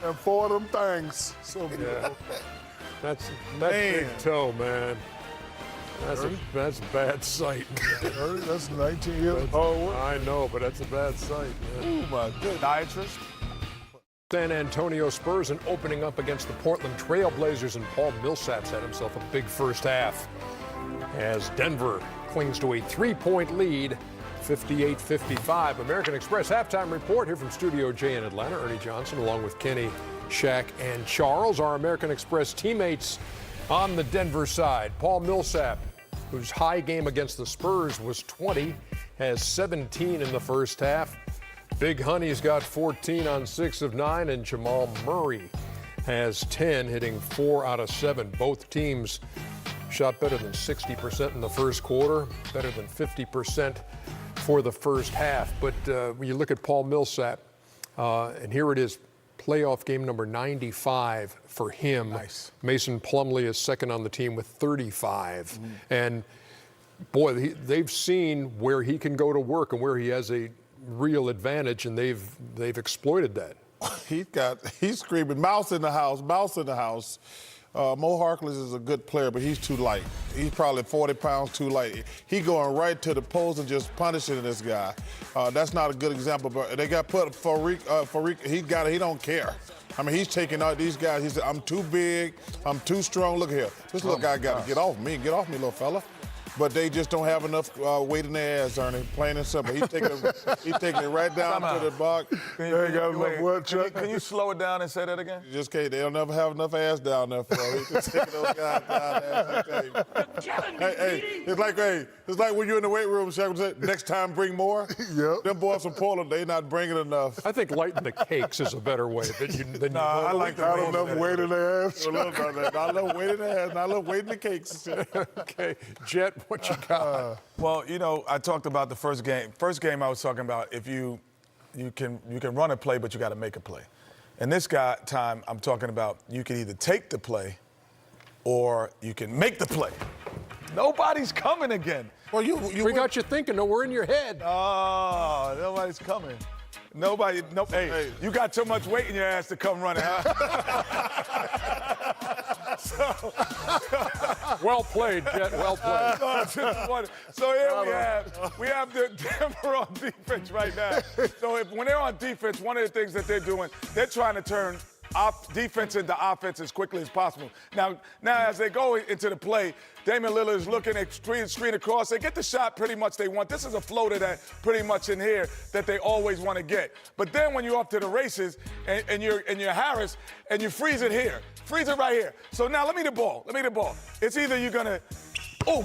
and 4 of them things. So beautiful. That's big toe, man. That's a bad sight. That's 19 years old. I know, but that's a bad sight, man. Oh, my goodness. San Antonio Spurs and opening up against the Portland Trail Blazers, and Paul Millsap's had himself a big first half as Denver clings to a 3-point lead, 58-55. American Express halftime report here from Studio J in Atlanta. Ernie Johnson along with Kenny, Shaq, and Charles, our American Express teammates on the Denver side. Paul Millsap, whose high game against the Spurs was 20, has 17 in the first half. Big Honey's got 14 on 6 of 9, and Jamal Murray has 10, hitting 4 out of 7. Both teams shot better than 60% in the first quarter, better than 50% for the first half. But when you look at Paul Millsap, and here it is, playoff game number 95 for him. Nice. Mason Plumlee is second on the team with 35. And boy, they've seen where he can go to work and where he has a real advantage, and they've exploited that. He's screaming, mouse in the house, mouse in the house. Mo Harkless is a good player, but he's too light. He's probably 40 pounds too light. He going right to the post and just punishing this guy. That's not a good example, but they got put Farik, he don't care. I mean, he's taking out these guys. He said, I'm too big, I'm too strong. Look here, this little guy got to get off me, little fella. But they just don't have enough weight in their ass, Ernie, plain and simple. He's taking it right down to the box. Can you slow it down and say that again? You just can't. They'll never have enough ass down there for it. Just taking those guys down there. It's like when you're in the weight room, Shaq would say, next time bring more. Yep. Them boys from Portland, they not bringing enough. I think lighting the cakes is a better way than I like not enough weight in their ass. Not enough weight in their ass, not enough weight in the cakes. Okay, Jet, what you got? Well, you know, I talked about the first game. First game I was talking about if you can run a play, but you got to make a play. And this time I'm talking about you can either take the play or you can make the play. Nobody's coming again. Well, we got you thinking. No, we're in your head. Oh, nobody's coming. Nobody. Hey, you got too much weight in your ass to come running, huh? Well played, Jet. Well played. So here we have the Denver on defense right now. So when they're on defense, one of the things that they're doing, they're trying to turn defense into offense as quickly as possible. Now as they go into the play, Damian Lillard is looking at screen across. They get the shot pretty much they want. This is a floater that pretty much in here that they always want to get. But then when you're off to the races and you're Harris and you freeze it here. Freeze it right here. So now let me the ball. It's either you're going to,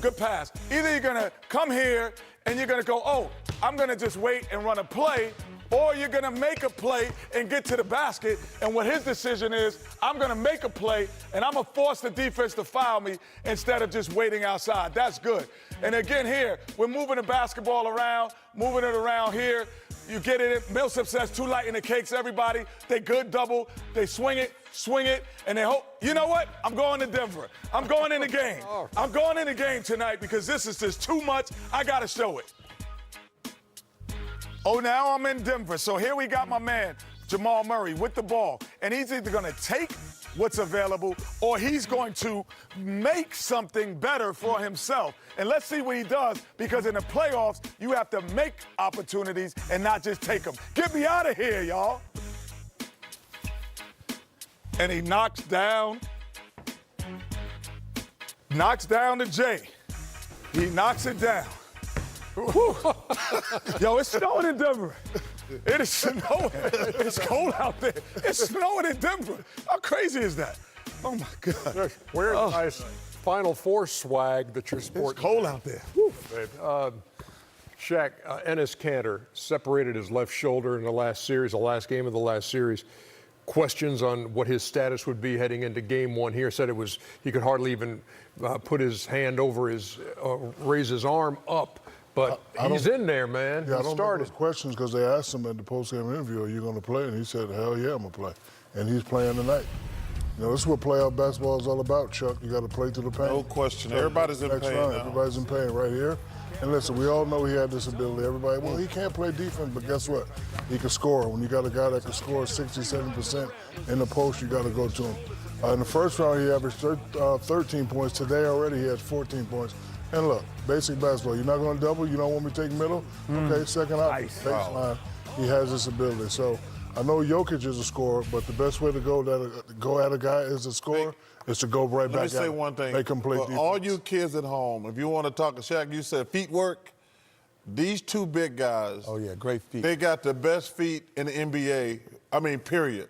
good pass. Either you're going to come here and you're going to go, I'm going to just wait and run a play, or you're going to make a play and get to the basket. And what his decision is, I'm going to make a play and I'm going to force the defense to foul me instead of just waiting outside. That's good. And again here, we're moving the basketball around, moving it around here. You get it in. Millsap says too light in the cakes, everybody. They good double. They swing it, and they hope. You know what? I'm going to Denver. I'm going in the game. I'm going in the game tonight because this is just too much. I got to show it. Now I'm in Denver. So here we got my man, Jamal Murray, with the ball. And he's either going to take what's available or he's going to make something better for himself. And let's see what he does, because in the playoffs, you have to make opportunities and not just take them. Get me out of here, y'all. And he knocks down the J. He knocks it down. Yo, it's snowing in Denver. It is snowing. It's cold out there. It's snowing in Denver. How crazy is that? Oh, my God. Wear nice Final Four swag that you're sporting. It's cold out there. Shaq, Enes Kanter separated his left shoulder in the last game of the last series. Questions on what his status would be heading into game one here. Said he could hardly even put his hand over raise his arm up. But he's in there, man. Yeah, he I don't started. know those questions because they asked him at the post-game interview, are you going to play? And he said, hell yeah, I'm going to play. And he's playing tonight. You know, this is what playoff basketball is all about, Chuck. You got to play through the pain. No question. Everybody's in pain now. Everybody's in pain right here. And listen, we all know he had this ability. Everybody, well, he can't play defense, but guess what? He can score. When you got a guy that can score 67% in the post, you got to go to him. In the first round, he averaged 13 points. Today already, he has 14 points. And look, basic basketball. You're not going to double. You don't want me to take middle. Okay, second out, Nice. baseline. He has this ability. So I know Jokic is a scorer, but the best way to go at a guy as a scorer is to go right back at him. Let me say one thing. Make him play For defense. all you kids at home, if you want to talk to Shaq, you said feet work. These two big guys. Oh, yeah, great feet. They got the best feet in the NBA. I mean, period.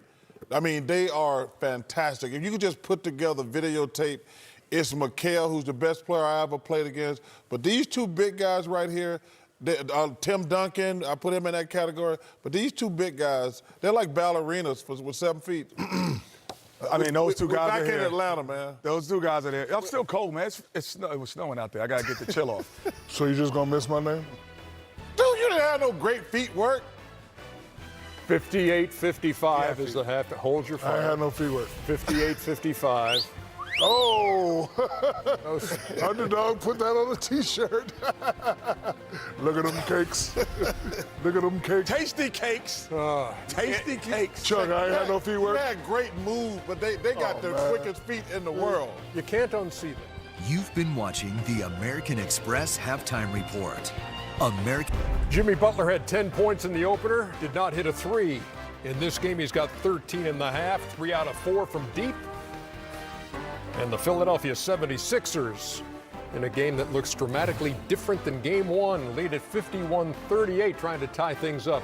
I mean, they are fantastic. If you could just put together videotape, it's Mikal, who's the best player I ever played against. But these two big guys right here, Tim Duncan, I put him in that category. But these two big guys, they're like ballerinas with 7 feet. I mean, those two guys back are here. in Atlanta, man. Those two guys are there. I'm still cold, man. It was snowing out there. I got to get the chill off. So you just going to miss my name? Dude, you didn't have no great feet work. 58-55 is the half. Hold your I fire. had no feet work. 58-55. Oh, underdog, put that on a T-shirt. Look at them cakes. Look at them cakes. Tasty cakes. Tasty cakes. Chuck, I ain't had no feet You work. had great moves, but they got the man. quickest feet in the world. You can't unsee them. You've been watching the American Express Halftime Report. Jimmy Butler had 10 points in the opener, did not hit a three. In this game, he's got 13 and a half, 3 out of 4 from deep. And the Philadelphia 76ers, in a game that looks dramatically different than game one, lead at 51-38, trying to tie things up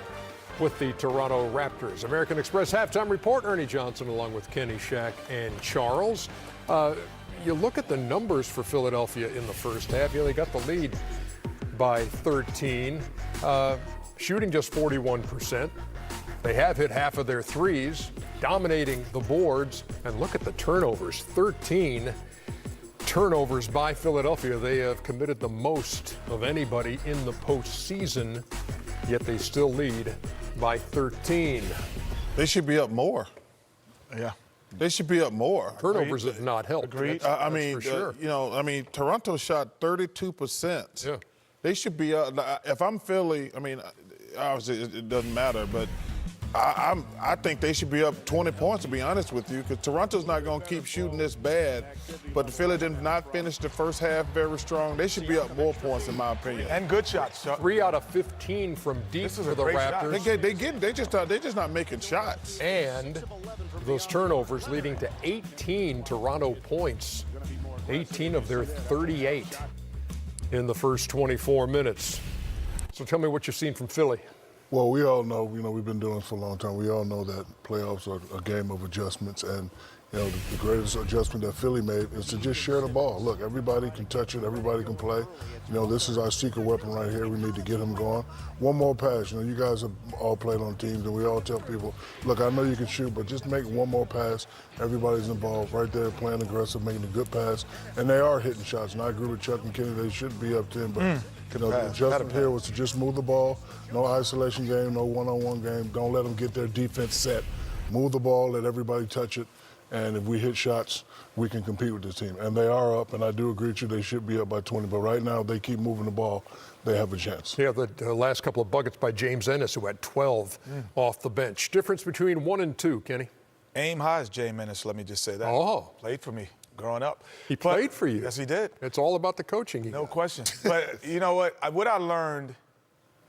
with the Toronto Raptors. American Express Halftime Report, Ernie Johnson along with Kenny, Shaq, and Charles. You look at the numbers for Philadelphia in the first half. Yeah, they got the lead by 13, shooting just 41%. They have hit half of their threes, dominating the boards. And look at the turnovers, 13 turnovers by Philadelphia. They have committed the most of anybody in the postseason, yet they still lead by 13. They should be up more. Yeah. They should be up more. Turnovers have not helped. Agreed. I mean, for sure. Toronto shot 32%. Yeah. They should be up. If I'm Philly, I mean, obviously it doesn't matter, but I think they should be up 20 points, to be honest with you, because Toronto's not going to keep shooting this bad. But Philly did not finish the first half very strong. They should be up more points, in my opinion. And good shots, Chuck. 3 out of 15 from deep This is for a the great shot. Raptors. They're just not making shots. And those turnovers leading to 18 Toronto points, 18 of their 38 in the first 24 minutes. So tell me what you've seen from Philly. Well, we all know, we've been doing this for a long time. We all know that playoffs are a game of adjustments. And, the greatest adjustment that Philly made is to just share the ball. Look, everybody can touch it. Everybody can play. This is our secret weapon right here. We need to get him going. One more pass. You guys have all played on teams, and we all tell people, look, I know you can shoot, but just make one more pass. Everybody's involved right there, playing aggressive, making a good pass. And they are hitting shots. And I agree with Chuck and Kenny. They should be up 10, but the adjustment here was to just move the ball. No isolation game, no one-on-one game. Don't let them get their defense set. Move the ball, let everybody touch it. And if we hit shots, we can compete with this team. And they are up, and I do agree with you, they should be up by 20. But right now, they keep moving the ball, they have a chance. Yeah, the last couple of buckets by James Ennis, who had 12 off the bench. Difference between 1 and 2, Kenny? Aim high is Jay Menace, let me just say that. Oh. Played for me growing up. He played for you? Yes, he did. It's all about the coaching. No question. But you know what? What I learned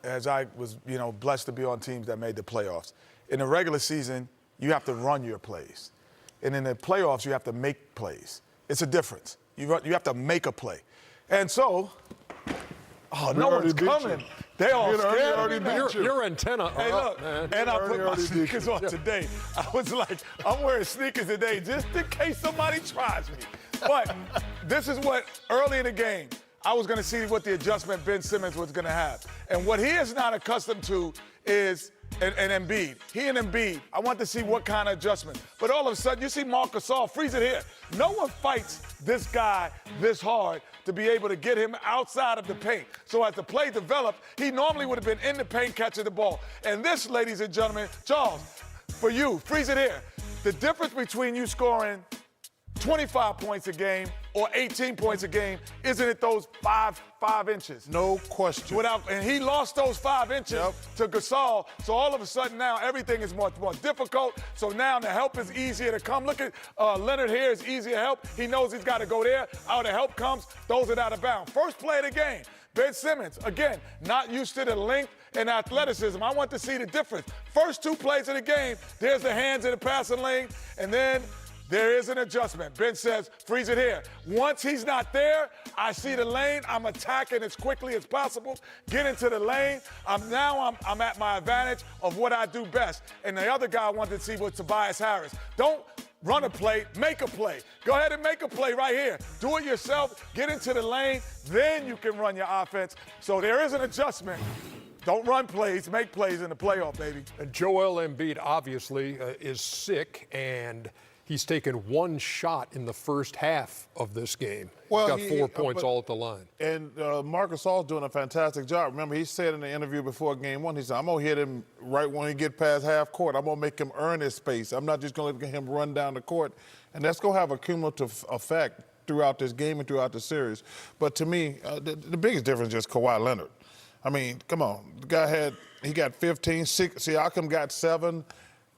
as I was, blessed to be on teams that made the playoffs. In the regular season, you have to run your plays. And in the playoffs, you have to make plays. It's a difference. You have to make a play. And so, no one's coming. They all scared of me. Your antenna. Hey, look, man. and I put my sneakers on today. I was like, I'm wearing sneakers today just in case somebody tries me. But this is what, early in the game, I was going to see what the adjustment Ben Simmons was going to have. And what he is not accustomed to is and Embiid. He and Embiid, I want to see what kind of adjustment. But all of a sudden, you see Marc Gasol, freeze it here. No one fights this guy this hard to be able to get him outside of the paint. So as the play developed, he normally would have been in the paint catching the ball. And this, ladies and gentlemen, Charles, for you, freeze it here. The difference between you scoring 25 points a game or 18 points a game, isn't it those five inches? No question. And he lost those 5 inches to Gasol, so all of a sudden now everything is much more difficult. So now the help is easier to come. Look at Leonard here, is easier help. He knows he's got to go there. How the help comes, throws it out of bounds. First play of the game, Ben Simmons, again, not used to the length and athleticism. I want to see the difference. First 2 plays of the game, there's the hands in the passing lane, and then there is an adjustment. Ben says, freeze it here. Once he's not there, I see the lane. I'm attacking as quickly as possible. Get into the lane. I'm at my advantage of what I do best. And the other guy I wanted to see was Tobias Harris. Don't run a play, make a play. Go ahead and make a play right here. Do it yourself. Get into the lane. Then you can run your offense. So there is an adjustment. Don't run plays, make plays in the playoff, baby. And Joel Embiid obviously is sick, and he's taken 1 shot in the first half of this game. He's got 4 points all at the line. And Marcus All's doing a fantastic job. Remember, he said in the interview before game 1, he said, I'm going to hit him right when he get past half court. I'm going to make him earn his space. I'm not just going to let him run down the court. And that's going to have a cumulative effect throughout this game and throughout the series. But to me, the biggest difference is just Kawhi Leonard. I mean, come on. The guy got 15, Siakam got 7.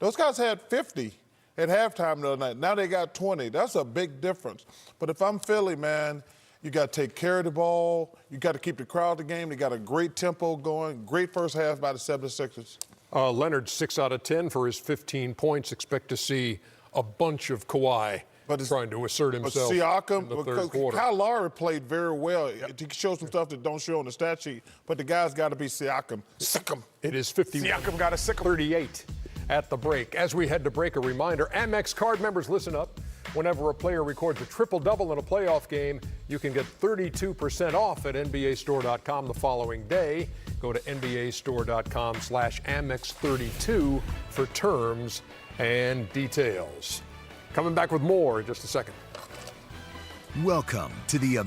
Those guys had 50. At halftime the other night. Now they got 20. That's a big difference. But if I'm Philly, man, you got to take care of the ball. You got to keep the crowd the game. They got a great tempo going. Great first half by the 76ers. Leonard, 6 out of 10 for his 15 points. Expect to see a bunch of Kawhi trying to assert himself Siakam, in the third quarter. Kyle Lowry played very well. He showed some stuff that don't show on the stat sheet. But the guy's got to be Siakam. Sick him. It is 51. Siakam got a sick 38. At the break. As we head to break, a reminder, Amex card members, listen up. Whenever a player records a triple-double in a playoff game, you can get 32% off at NBAstore.com the following day. Go to NBAstore.com/Amex32 for terms and details. Coming back with more in just a second. Welcome to the